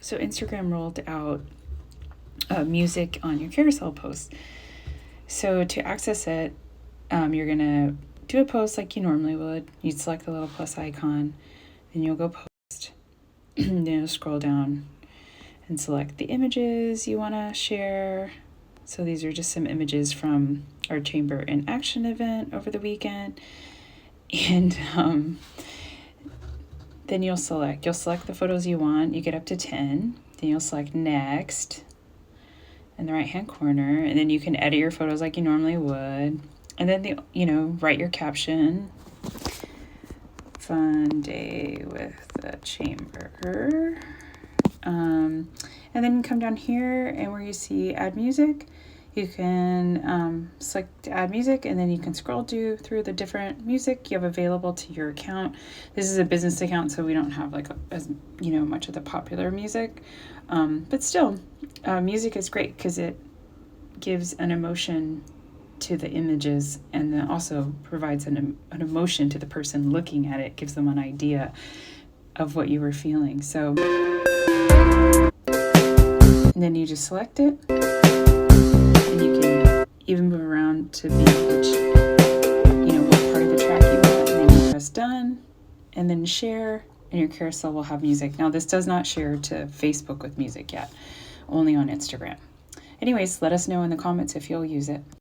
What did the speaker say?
So Instagram rolled out music on your carousel posts. So to access it, you're going to do a post like you normally would. You'd select the little plus icon, then you'll go post. Then you'll scroll down and select the images you want to share. So these are just some images from our Chamber in Action event over the weekend. And then you'll select the photos you want. You get up to 10. Then you'll select next in the right hand corner, and then you can edit your photos like you normally would. And then write your caption. Fun day with the Chamber. And then come down here, and where you see add music, you can select add music, and then you can scroll through the different music you have available to your account. This is a business account, so we don't have as much of the popular music, but still, music is great because it gives an emotion to the images, and then also provides an emotion to the person looking at it, gives them an idea of what you were feeling. So, and then you just select it, and you can even move around to be what part of the track you want, and then you press done, and then share, and your carousel will have music. Now, this does not share to Facebook with music yet, only on Instagram. Anyways, let us know in the comments if you'll use it.